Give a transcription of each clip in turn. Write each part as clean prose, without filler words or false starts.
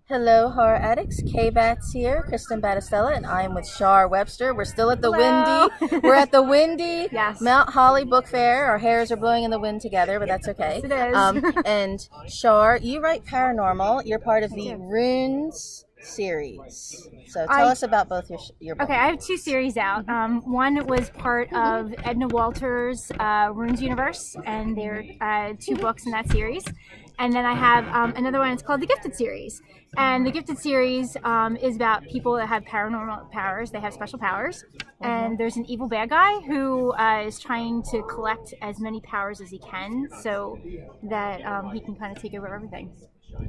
Hello, horror addicts. Kbatz here, Kristen Battistella, and I'm with Char Webster. We're still at the Hello. windy. We're at the windy Yes. Mount Holly Book Fair. Our hairs are blowing in the wind together, but that's okay. Yes, it is. And Char, you write paranormal. You're part of the Runes series. So tell us about both your books. Okay, I have two series out. One was part of Edna Walters' Runes universe, and there are two books in that series. And then I have another one. It's called the Gifted series. And the Gifted series is about people that have paranormal powers. They have special powers. And there's an evil bad guy who is trying to collect as many powers as he can so that he can kind of take over everything.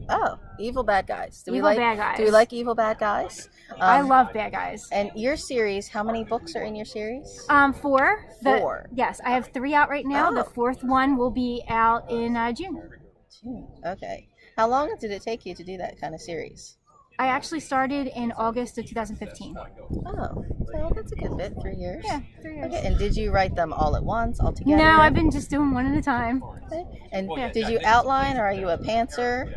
Oh, evil bad guys. Bad guys. Do we like evil bad guys? I love bad guys. And your series, how many books are in your series? Four. Four. Yes, I have three out right now. Oh. The fourth one will be out in June. Okay. How long did it take you to do that kind of series? I actually started in August of 2015. Oh, so that's a good bit. 3 years. Yeah, 3 years. Okay. And did you write them all at once, all together? No, I've been just doing one at a time. Okay. And did you outline, or are you a pantser?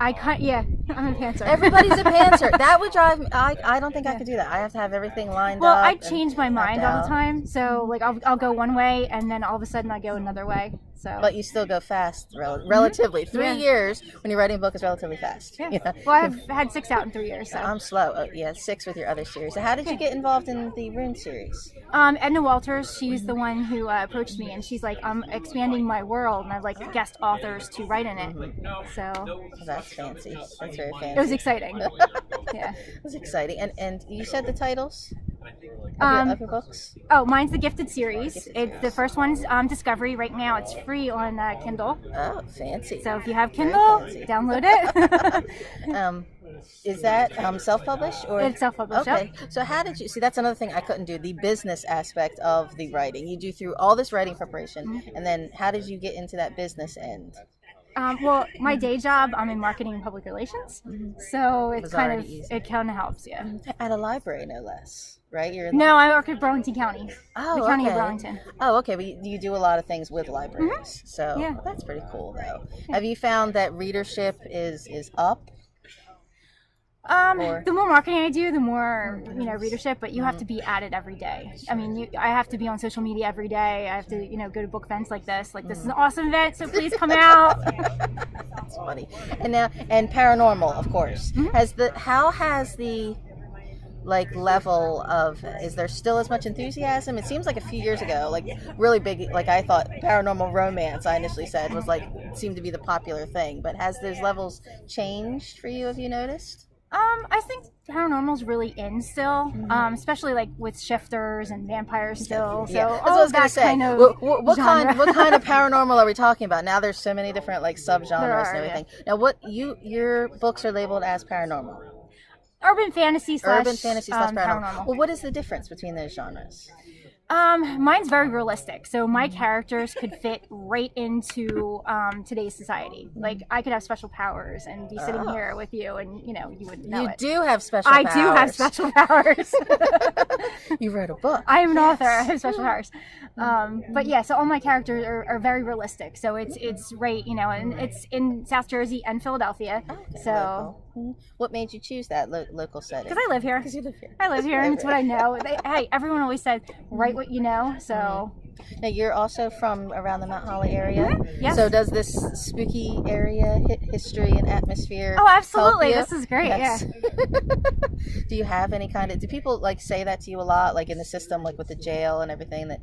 I'm a pantser. Everybody's a pantser. That would drive me. I don't think I could do that. I have to have everything lined Well, up. I change my mind all the out. time. So, like, I'll go one way, and then all of a sudden I go another way. So. But you still go fast, relatively. 3 years when you're writing a book is relatively fast. Yeah. You know? Well, I've had 6 out in 3 years. So. I'm slow. Oh, yeah, 6 with your other series. So how did you get involved in the Rune series? Edna Walters, she's the one who approached me, and she's like, I'm expanding my world, and I'd like guest authors to write in it. So. Oh, that's fancy. That's very fancy. It was exciting. Yeah. It was exciting. And you said the titles of your books? Oh, mine's the Gifted series. The first one's Discovery. Right now, it's free on Kindle. Oh, fancy. So if you have Kindle, download it. Is that self-published or? It's self-published. Okay. So how did you see? That's another thing I couldn't do. The business aspect of the writing. You do through all this writing preparation, and then how did you get into that business end? Well, my day job, I'm in marketing and public relations, so it's it kind of helps, yeah. At a library, no less, right? No, I work at Burlington County. Oh, the county okay. of Burlington. Oh, okay. But you do a lot of things with libraries, so Yeah. that's pretty cool, though. Have you found that readership is up? The more marketing I do, the more readership. But you have to be at it every day. I mean, I have to be on social media every day. I have to go to book events like this. Like, this is an awesome event, so please come out. That's funny. And paranormal, of course. How has the level of, is there still as much enthusiasm? It seems like a few years ago, really big, I thought paranormal romance, I initially said, was seemed to be the popular thing. But has those levels changed for you? Have you noticed? I think paranormal's really in still, especially with shifters and vampires still. So That's what I was gonna say. Kind of what kind of paranormal are we talking about? Now there's so many different subgenres and everything. Yeah. Now your books are labeled as paranormal. Urban fantasy / paranormal. Well, what is the difference between those genres? Mine's very realistic, so my characters could fit right into today's society. Like, I could have special powers and be sitting here with you, and you wouldn't know it. You do have special powers. I do have special powers. You wrote a book. I am an author. I have special powers. But yeah, so all my characters are very realistic. So it's right, and it's in South Jersey and Philadelphia. Okay, so. Local. What made you choose that local setting? Because I live here. Because you live here. I live here, and it's what I know. Hey, everyone always said, write what you know. So. Now, you're also from around the Mount Holly area. Yes. So does this spooky area history and atmosphere? Oh, absolutely. Help you? This is great. Yes. Yeah. Do you have any do people say that to you a lot, in the system, with the jail and everything, that,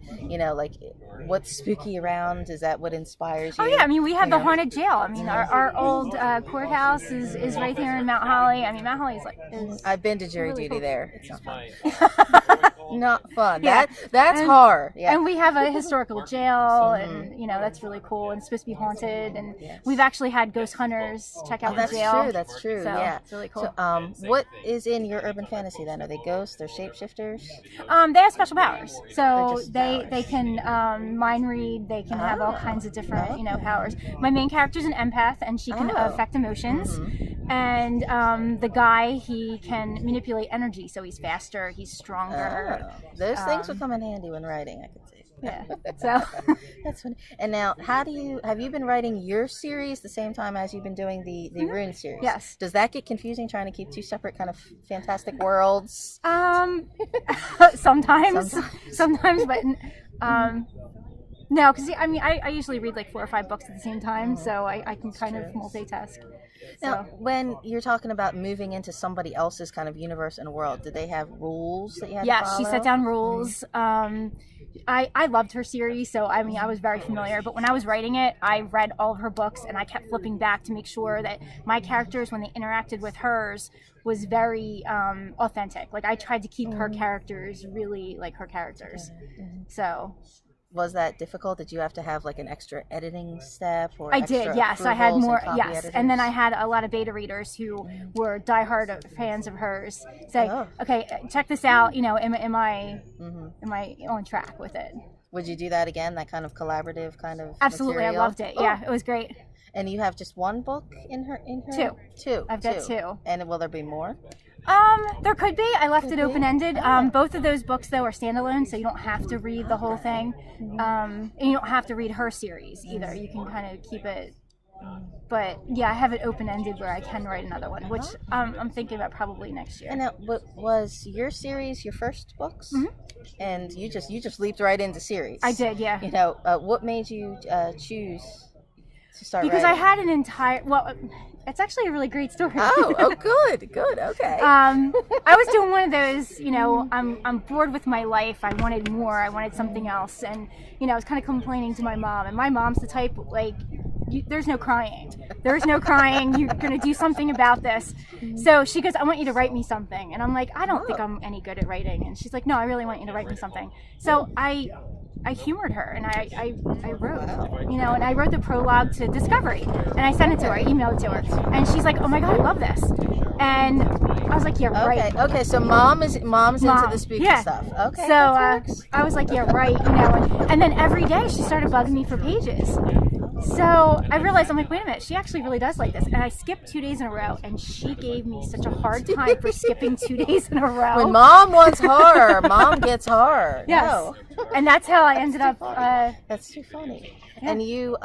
what's spooky around? Is that what inspires you? Oh, yeah. I mean, we have the haunted jail. I mean, our old courthouse is right here in Mount Holly. I mean, Mount Holly is I've been to jury really duty cool. there. It's not fun. Not fun. Yeah. That's horror. Yeah. And we have a historical jail, and that's really cool, and it's supposed to be haunted, and we've actually had ghost hunters check out the jail. That's true. So, Yeah, it's really cool. So, what is in your urban fantasy then? Are they ghosts? They're shapeshifters? They have special powers, so powers. they can mind read. They can have all kinds of different powers. My main character's an empath, and she can affect emotions. And the guy, he can manipulate energy, so he's faster, he's stronger. Those things would come in handy when writing, I could see. Yeah. So That's funny. And now, have you been writing your series the same time as you've been doing the Rune series? Yes. Does that get confusing trying to keep two separate kind of fantastic worlds? sometimes, but no, because I mean, I usually read like 4 or 5 books at the same time, so I can kind of multitask. Now, So. when you're talking about moving into somebody else's kind of universe and world, did they have rules that you had to Yes, follow? she set down rules. I loved her series, so I mean, I was very familiar. But when I was writing it, I read all of her books, and I kept flipping back to make sure that my characters, when they interacted with hers, was very authentic. Like, I tried to keep her characters really like her characters. So. Was that difficult? Did you have to have like an extra editing step? Or I extra did, yes. I had more, and yes. editors? And then I had a lot of beta readers who were diehard fans of hers say, okay, check this out. You know, am I on track with it? Would you do that again? That kind of collaborative kind of Absolutely, material? I loved it. Yeah, it was great. And you have just one book in her? Two. I've got 2. And will there be more? There could be. I left it open-ended. Both of those books, though, are standalone, so you don't have to read the whole thing. And you don't have to read her series either. You can kind of keep it. But yeah, I have it open-ended where I can write another one, which I'm thinking about probably next year. And now, was your series your first books? And you just leaped right into series. I did, yeah. You know, what made you choose to start because writing? I had an entire it's actually a really great story. Good, okay. I was doing one of those, you know, I'm bored with my life. I wanted more. I wanted something else, and you know, I was kind of complaining to my mom. And my mom's the type like, there's no crying. There's no crying. You're gonna do something about this. So she goes, I want you to write me something, and I'm like, I don't think I'm any good at writing. And she's like, no, I really want you to write me something. So I humored her, and I wrote, you know, and I wrote the prologue to Discovery, and I sent it to her, I emailed it to her, and she's like, oh my God, I love this. And I was like, yeah, right. Okay, so mom's into the spooky stuff. Okay, so I was like, yeah, right, you know, and then every day she started bugging me for pages. So I realized, I'm like, wait a minute, she actually really does like this. And I skipped 2 days in a row, and she gave me such a hard time for skipping 2 days in a row. When mom wants horror, mom gets horror. Yes. No. And that's how I ended up. That's too funny. Yeah. And you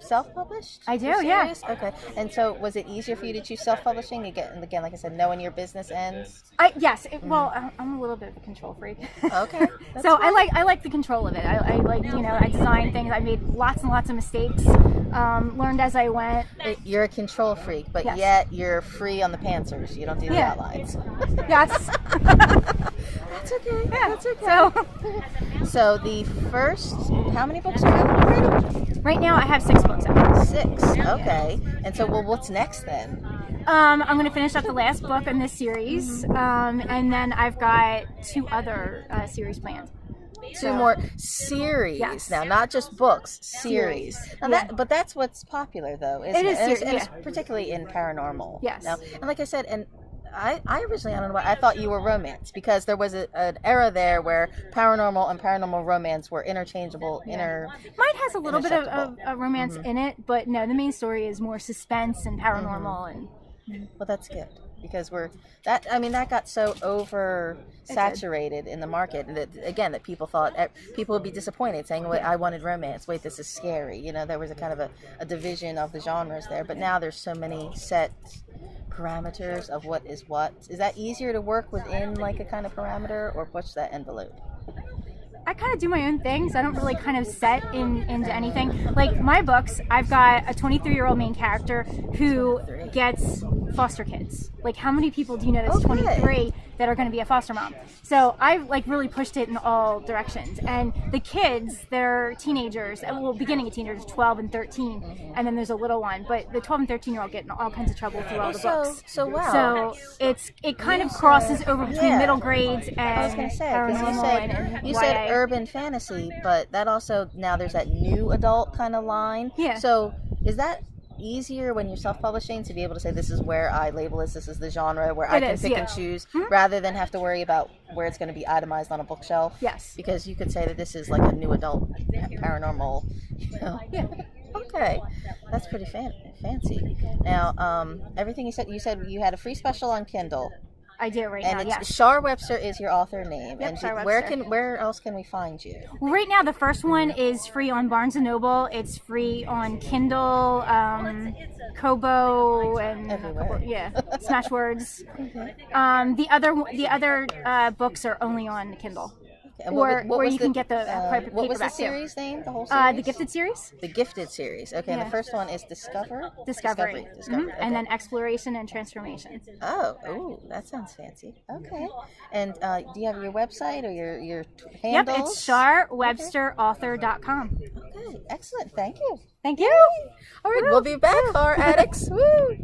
self-published? I do, your yeah. series? Okay. And so was it easier for you to choose self-publishing? And again, like I said, knowing your business ends? Yes. Well, I'm a little bit of a control freak. Okay. So I like the control of it. I like, you know, I design things. I made lots and lots of mistakes. Learned as I went. You're a control freak, but yes. yet you're free on the pantsers. You don't do the outlines. Yes. That's okay. Yeah. That's okay. So the first, how many books are out already? Right now I have 6 books out. 6. Okay. And so, well, what's next then? I'm going to finish up the last book in this series, and then I've got 2 other series planned. 2 more series. Yes. Now, not just books, series. Now Yeah. But that's what's popular, though, isn't It is And series, it's particularly in paranormal. Yes. Now, and like I said, and I originally, I don't know why, I thought you were romance, because there was an era there where paranormal and paranormal romance were interchangeable. Mine has a little bit of romance in it, but no, the main story is more suspense and paranormal. And Well, that's good, because that got so oversaturated in the market, and that people thought people would be disappointed, saying, "Wait, I wanted romance. Wait, this is scary." You know, there was a kind of a division of the genres there, but now there's so many set parameters of what is what. Is that easier to work within, like a kind of parameter, or push that envelope? I kind of do my own things. I don't really kind of set into anything. Like my books, I've got a 23-year-old main character who gets foster kids. Like, how many people do you know that's 23 that are going to be a foster mom? So I've like really pushed it in all directions. And the kids, they're teenagers, well, beginning of teenagers, 12 and 13, and then there's a little one. But the 12 and 13-year-old get in all kinds of trouble through all the books. So wow. So it kind of crosses over between middle grades and I was going to say, paranormal you said YA. urban fantasy, but that also, now there's that new adult kind of line. Yeah. So is that easier when you're self-publishing to be able to say, this is where I label this is the genre, where I can pick and choose, rather than have to worry about where it's going to be itemized on a bookshelf? Yes. Because you could say that this is like a new adult paranormal, you know. Yeah. Okay, that's pretty fancy. Now, everything you said you had a free special on Kindle. I do right And now. it's Yes. Char Webster is your author name. Yep, And Char where Webster. where else can we find you? Well, right now, the first one is free on Barnes and Noble. It's free on Kindle, Kobo, and Everywhere. Smashwords. The other books are only on Kindle. And Or was you can get the what was the paperback too. series name? The whole series? The Gifted series. The Gifted series. Okay, and Yeah. the first one is Discovery. Discovery. Discovery. And then Exploration and Transformation. Oh, ooh, that sounds fancy. Okay. And do you have your website or your Yep, handles? it's charwebsterauthor.com. Okay, excellent. Thank you. Thank you. All right, we'll be back, horror addicts. Woo!